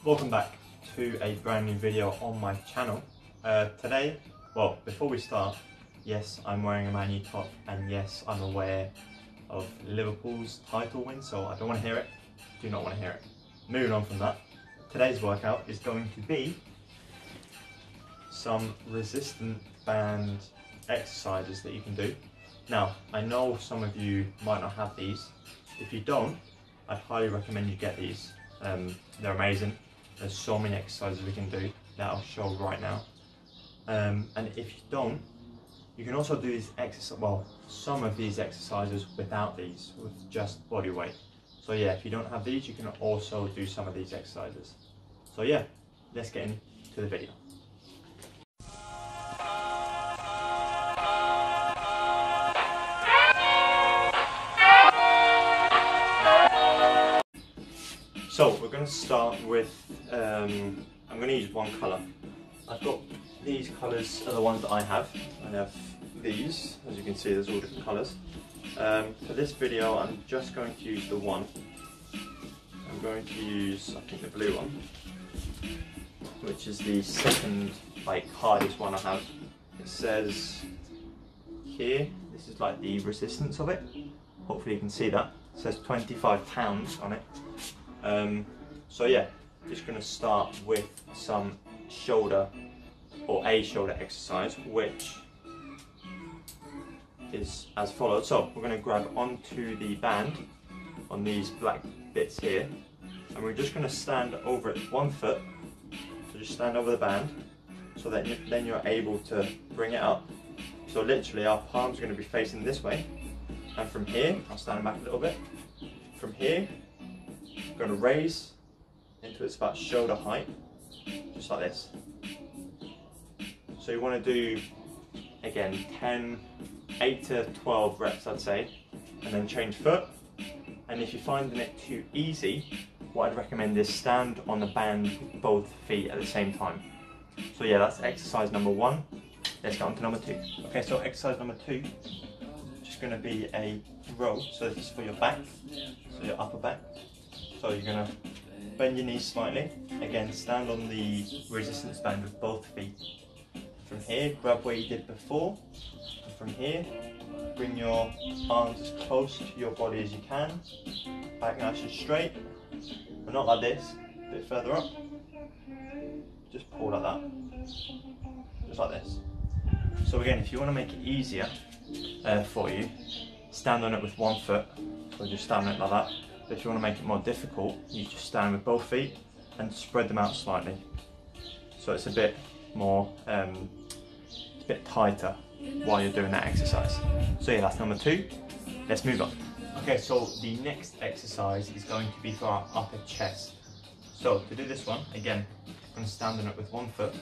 Welcome back to a brand new video on my channel. Today, well, before we start, yes, I'm wearing a Man U top, and yes, I'm aware of Liverpool's title win, so I don't want to hear it. Do not want to hear it. Moving on from that, today's workout is going to be some resistant band exercises that you can do. Now, I know some of you might not have these. If you don't, I'd highly recommend you get these. They're amazing. There's so many exercises we can do that I'll show right now. And if you don't, you can also do these some of these exercises without these, with just body weight. So yeah, if you don't have these, you can also do some of these exercises. So yeah, let's get into the video. So we're going to start with, I'm going to use one colour. I've got these colours are the ones that I have. I have these, as you can see there's all different colours. For this video I'm just going to use the one. I'm going to use, I think, the blue one, which is the second hardest one I have. It says here, this is like the resistance of it. Hopefully you can see that. It says 25 pounds on it. So yeah, just going to start with some shoulder or a shoulder exercise, which is as follows. So we're going to grab onto the band on these black bits here, and we're just going to stand over it 1 foot. So just stand over the band, so that then you're able to bring it up. So literally our palms are going to be facing this way, and from here, I'll stand back a little bit. From here, I'm going to raise into it's about shoulder height, just like this. So you want to do, again, 8 to 12 reps I'd say, and then change foot. And if you're finding it too easy, what I'd recommend is stand on the band with both feet at the same time. So yeah, that's exercise number 1. Let's get on to number 2. Okay, so exercise number 2 is just going to be a row. So this is for your back, so your upper back. So you're going to bend your knees slightly. Again, stand on the resistance band with both feet. From here, grab where you did before. And from here, bring your arms as close to your body as you can. Back nice and straight. But not like this, a bit further up. Just pull like that. Just like this. So again, if you want to make it easier for you, stand on it with 1 foot. So just stand on it like that. But if you want to make it more difficult, you just stand with both feet and spread them out slightly. So it's a bit more, it's a bit tighter while you're doing that exercise. So yeah, that's number 2. Let's move on. Okay, so the next exercise is going to be for our upper chest. So to do this one, again, we're going to stand on it with 1 foot,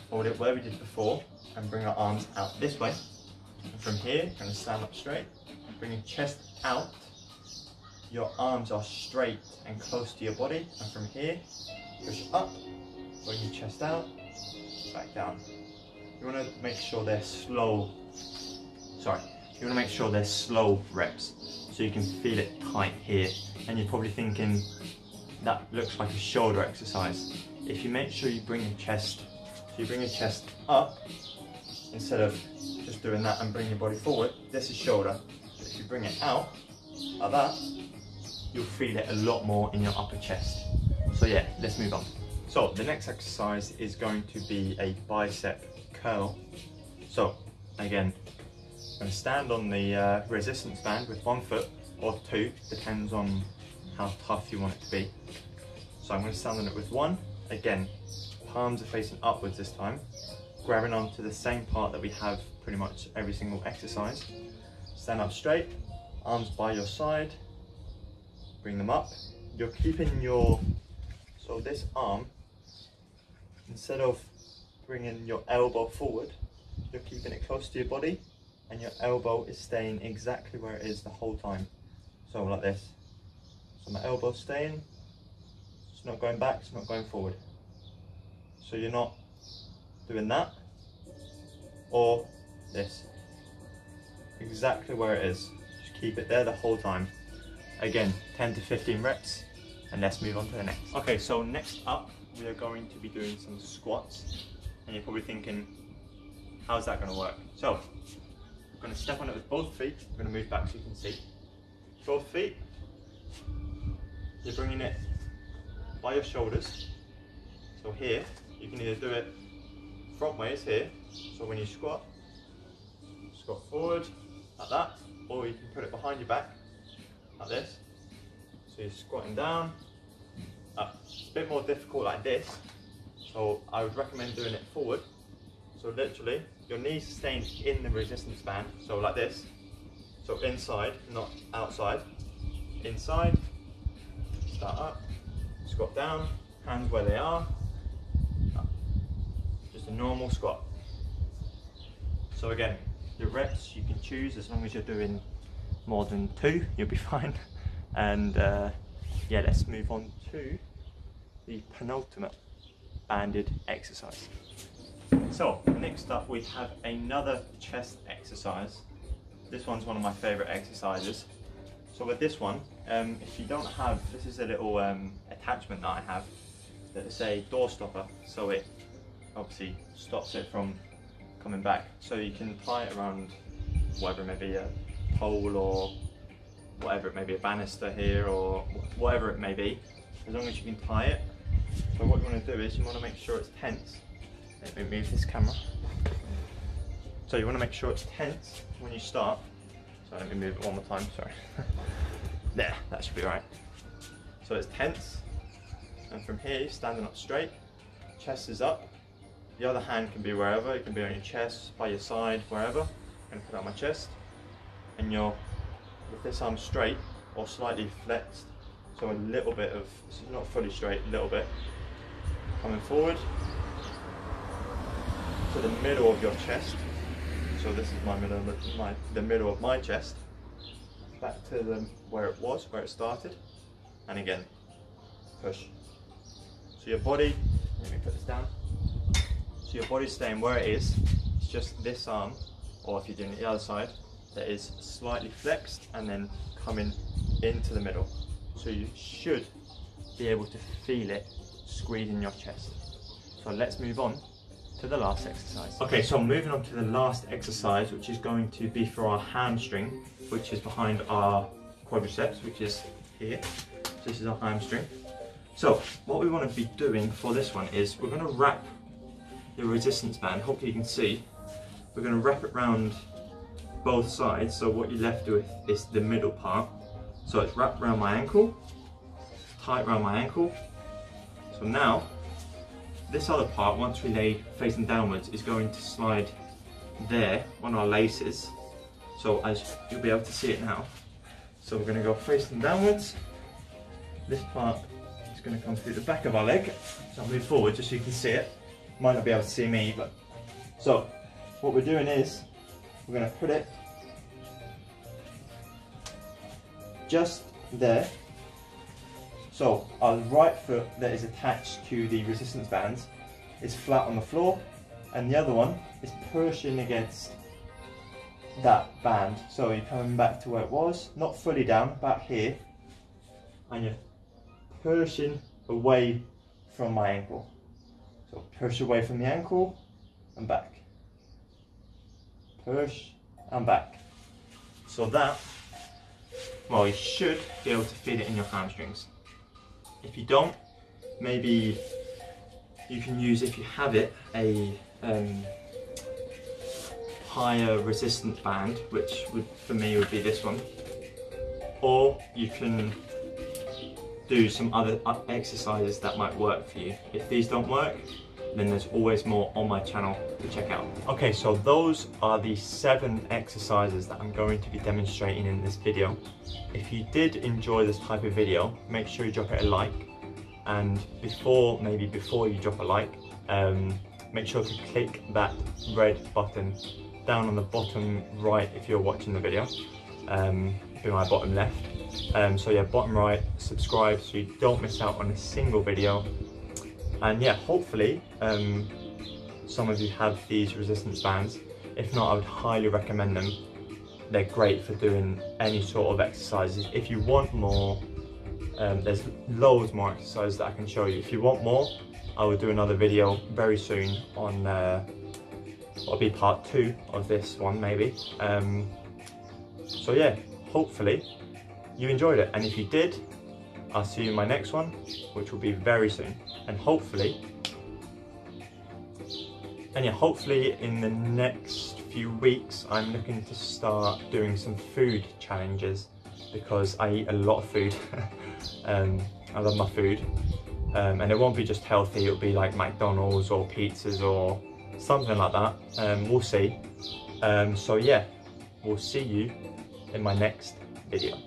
hold it where we did before, and bring our arms out this way. And from here, we're going to stand up straight, bring your chest out. Your arms are straight and close to your body, and from here, push up, bring your chest out, back down. You want to make sure they're slow, reps, so you can feel it tight here. And you're probably thinking, that looks like a shoulder exercise. If you make sure you bring your chest, up, instead of just doing that and bring your body forward, this is shoulder. If you bring it out, like that, you'll feel it a lot more in your upper chest. So yeah, let's move on. So the next exercise is going to be a bicep curl. So again, I'm going to stand on the resistance band with 1 foot or 2, depends on how tough you want it to be. So I'm going to stand on it with 1. Again, palms are facing upwards this time, grabbing onto the same part that we have pretty much every single exercise. Stand up straight, arms by your side, bring them up. You're keeping so this arm, instead of bringing your elbow forward, you're keeping it close to your body, and your elbow is staying exactly where it is the whole time. So like this. So my elbow's staying, it's not going back, it's not going forward. So you're not doing that, or this. Exactly where it is. Just keep it there the whole time. Again, 10 to 15 reps. and let's move on to the next. Okay, so next up we are going to be doing some squats, and you're probably thinking, how's that going to work? So we're going to step on it with both feet. We're going to move back so you can see. Both feet, you're bringing it by your shoulders. So here, you can either do it front ways here, so when you squat forward like that, or you can put it behind your back like this. So you're squatting down, up. It's a bit more difficult like this, so I would recommend doing it forward. So literally, your knees are staying in the resistance band, so like this. So inside, not outside. Inside, start up, squat down, hands where they are, up. Just a normal squat. So again, the reps you can choose as long as you're doing more than 2, you'll be fine. And yeah, let's move on to the penultimate banded exercise. So next up we have another chest exercise. This one's one of my favorite exercises. So with this one, if you don't have, this is a little attachment that I have that is a door stopper, so it obviously stops it from coming back. So you can tie it around whatever it may be, a pole or whatever it may be, a banister here or whatever it may be, as long as you can tie it. So what you want to do is you want to make sure it's tense. Let me move this camera. So you want to make sure it's tense when you start. So let me move it one more time, sorry. There, that should be right. So it's tense, and from here you're standing up straight, chest is up. The other hand can be wherever, it can be on your chest, by your side, wherever. I'm going to put it on my chest, and you're with this arm straight or slightly flexed, so a little bit of, so not fully straight, a little bit. Coming forward to the middle of your chest. So this is the middle of my chest. Back to where it started, and again, push. So your body, let me put this down. So your body's staying where it is. It's just this arm, or if you're doing it the other side, that is slightly flexed and then coming into the middle. So you should be able to feel it squeezing your chest. So let's move on to the last exercise. Okay, so moving on to the last exercise, which is going to be for our hamstring, which is behind our quadriceps, which is here. So this is our hamstring. So what we want to be doing for this one is we're going to wrap the resistance band. Hopefully you can see. We're going to wrap it around both sides. So what you're left with is the middle part. So it's wrapped around my ankle, tight around my ankle. So now, this other part, once we lay facing downwards, is going to slide there on our laces. So as you'll be able to see it now. So we're going to go facing downwards. This part is going to come through the back of our leg. So I'll move forward just so you can see it. Might not be able to see me, but... So what we're doing is, we're going to put it just there. So our right foot that is attached to the resistance bands is flat on the floor, and the other one is pushing against that band. So you're coming back to where it was, not fully down, back here, and you're pushing away from my ankle. So push away from the ankle and back. Push and back. So that, well, you should be able to feel it in your hamstrings. If you don't, maybe you can use, if you have it, a higher resistance band, which would, for me, would be this one. Or you can do some other exercises that might work for you. If these don't work, then there's always more on my channel to check out. Okay, so those are the 7 exercises that I'm going to be demonstrating in this video. If you did enjoy this type of video, make sure you drop it a like, and before you drop a like, make sure to click that red button down on the bottom right if you're watching the video, be my bottom left. So yeah, bottom right, subscribe so you don't miss out on a single video. And yeah, hopefully some of you have these resistance bands. If not, I would highly recommend them. They're great for doing any sort of exercises. If you want more There's loads more exercises that I can show you. If you want more, I will do another video very soon on, it'll be part 2 of this one maybe. So yeah, hopefully you enjoyed it, and if you did, I'll see you in my next one, which will be very soon. And hopefully in the next few weeks, I'm looking to start doing some food challenges, because I eat a lot of food. I love my food, and it won't be just healthy, it'll be like McDonald's or pizzas or something like that. We'll see. So yeah, we'll see you in my next video.